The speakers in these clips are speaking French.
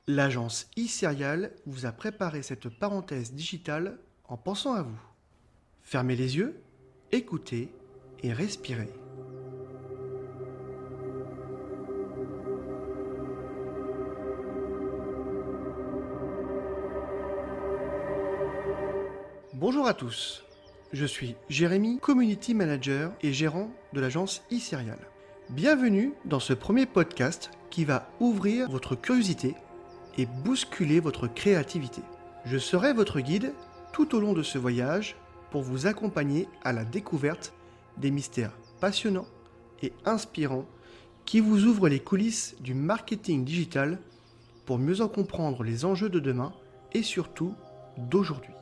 L'agence e-Serial vous a préparé cette parenthèse digitale en pensant à vous. Fermez les yeux, écoutez et respirez. Bonjour à tous, je suis Jérémy, Community Manager et gérant de l'agence e-Serial. Bienvenue dans ce premier podcast qui va ouvrir votre curiosité et bousculer votre créativité. Je serai votre guide tout au long de ce voyage pour vous accompagner à la découverte des mystères passionnants et inspirants qui vous ouvrent les coulisses du marketing digital pour mieux en comprendre les enjeux de demain et surtout d'aujourd'hui.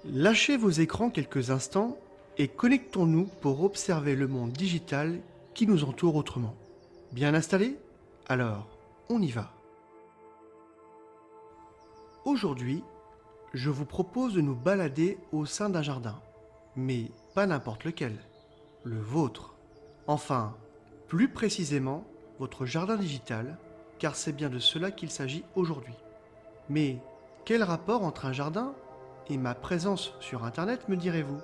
Lâchez vos écrans quelques instants et connectons-nous pour observer le monde digital qui nous entoure autrement. Bien installé ? Alors, on y va. Aujourd'hui, je vous propose de nous balader au sein d'un jardin, mais pas n'importe lequel, le vôtre. Enfin, plus précisément, votre jardin digital, car c'est bien de cela qu'il s'agit aujourd'hui. Mais quel rapport entre un jardin et ma présence sur Internet, me direz-vous ?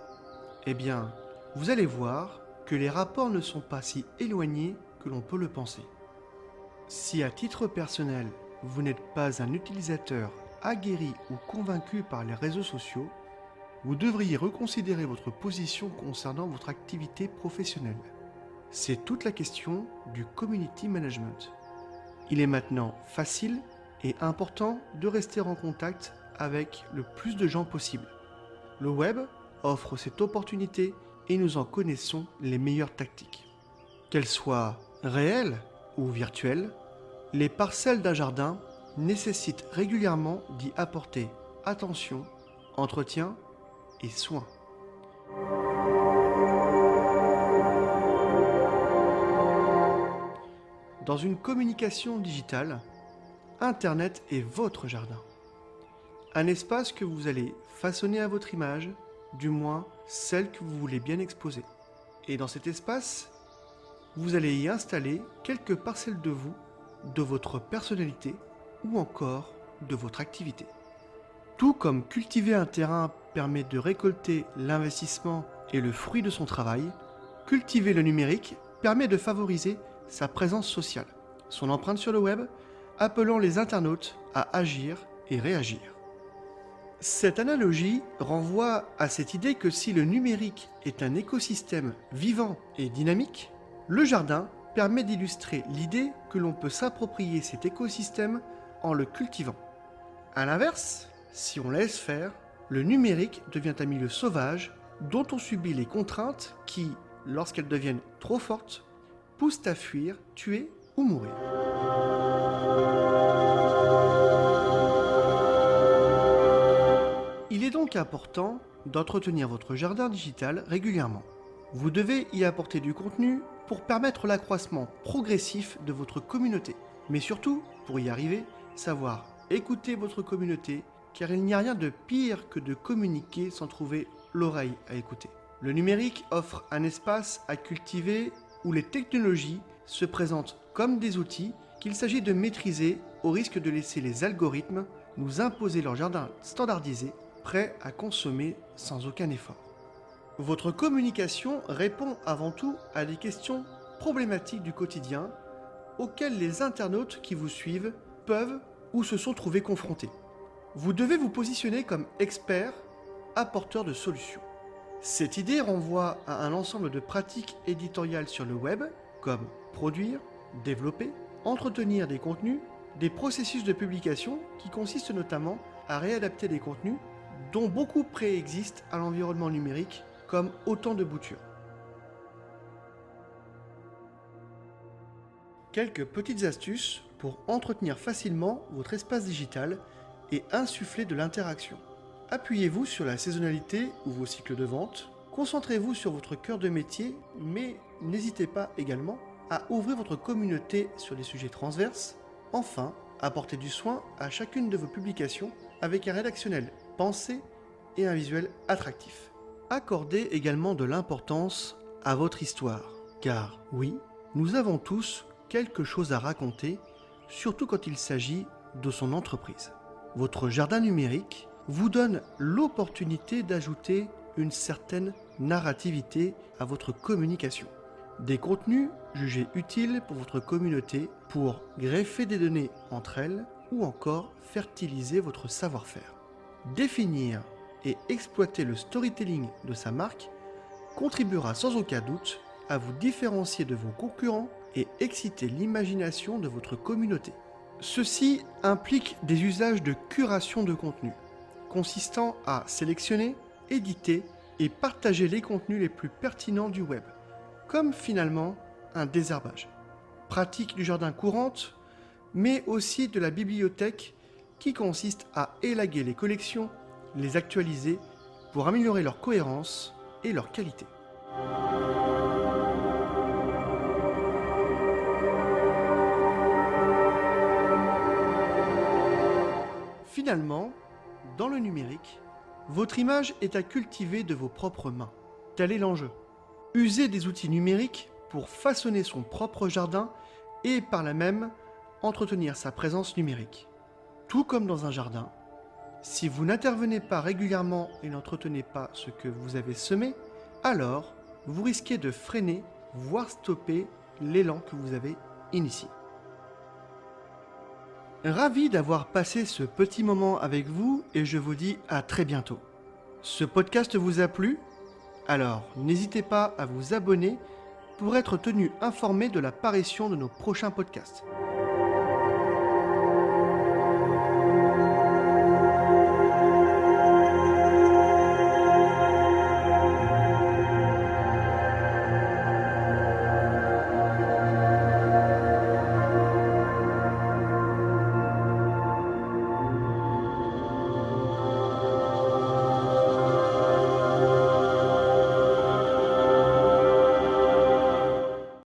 Eh bien, vous allez voir que les rapports ne sont pas si éloignés que l'on peut le penser. Si à titre personnel, vous n'êtes pas un utilisateur aguerri ou convaincu par les réseaux sociaux, vous devriez reconsidérer votre position concernant votre activité professionnelle. C'est toute la question du community management. Il est maintenant facile et important de rester en contact avec le plus de gens possible. Le web offre cette opportunité et nous en connaissons les meilleures tactiques. Qu'elles soient réelles ou virtuelles, les parcelles d'un jardin nécessitent régulièrement d'y apporter attention, entretien et soin. Dans une communication digitale, Internet est votre jardin. Un espace que vous allez façonner à votre image, du moins celle que vous voulez bien exposer. Et dans cet espace, vous allez y installer quelques parcelles de vous, de votre personnalité ou encore de votre activité. Tout comme cultiver un terrain permet de récolter l'investissement et le fruit de son travail, cultiver le numérique permet de favoriser sa présence sociale, son empreinte sur le web, appelant les internautes à agir et réagir. Cette analogie renvoie à cette idée que si le numérique est un écosystème vivant et dynamique, le jardin permet d'illustrer l'idée que l'on peut s'approprier cet écosystème en le cultivant. A l'inverse, si on laisse faire, le numérique devient un milieu sauvage dont on subit les contraintes qui, lorsqu'elles deviennent trop fortes, poussent à fuir, tuer ou mourir. Il est donc important d'entretenir votre jardin digital régulièrement. Vous devez y apporter du contenu pour permettre l'accroissement progressif de votre communauté. Mais surtout, pour y arriver, savoir écouter votre communauté, car il n'y a rien de pire que de communiquer sans trouver l'oreille à écouter. Le numérique offre un espace à cultiver où les technologies se présentent comme des outils qu'il s'agit de maîtriser au risque de laisser les algorithmes nous imposer leur jardin standardisé, prêt à consommer sans aucun effort. Votre communication répond avant tout à des questions problématiques du quotidien auxquelles les internautes qui vous suivent peuvent ou se sont trouvés confrontés. Vous devez vous positionner comme expert, apporteur de solutions. Cette idée renvoie à un ensemble de pratiques éditoriales sur le web, comme produire, développer, entretenir des contenus, des processus de publication qui consistent notamment à réadapter des contenus dont beaucoup préexistent à l'environnement numérique comme autant de boutures. Quelques petites astuces pour entretenir facilement votre espace digital et insuffler de l'interaction. Appuyez-vous sur la saisonnalité ou vos cycles de vente, concentrez-vous sur votre cœur de métier, mais n'hésitez pas également à ouvrir votre communauté sur des sujets transverses. Enfin, apportez du soin à chacune de vos publications avec un rédactionnel pensé et un visuel attractif. Accordez également de l'importance à votre histoire. Car oui, nous avons tous quelque chose à raconter, surtout quand il s'agit de son entreprise. Votre jardin numérique vous donne l'opportunité d'ajouter une certaine narrativité à votre communication. Des contenus jugés utiles pour votre communauté pour greffer des données entre elles ou encore fertiliser votre savoir-faire. Définir et exploiter le storytelling de sa marque contribuera sans aucun doute à vous différencier de vos concurrents et exciter l'imagination de votre communauté. Ceci implique des usages de curation de contenu, consistant à sélectionner, éditer et partager les contenus les plus pertinents du web, comme finalement un désherbage. Pratique du jardin courante, mais aussi de la bibliothèque qui consiste à élaguer les collections, les actualiser pour améliorer leur cohérence et leur qualité. Finalement, dans le numérique, votre image est à cultiver de vos propres mains. Tel est l'enjeu. User des outils numériques pour façonner son propre jardin et par là même entretenir sa présence numérique. Tout comme dans un jardin, si vous n'intervenez pas régulièrement et n'entretenez pas ce que vous avez semé, alors vous risquez de freiner, voire stopper l'élan que vous avez initié. Ravi d'avoir passé ce petit moment avec vous et je vous dis à très bientôt. Ce podcast vous a plu? Alors n'hésitez pas à vous abonner pour être tenu informé de l'apparition de nos prochains podcasts.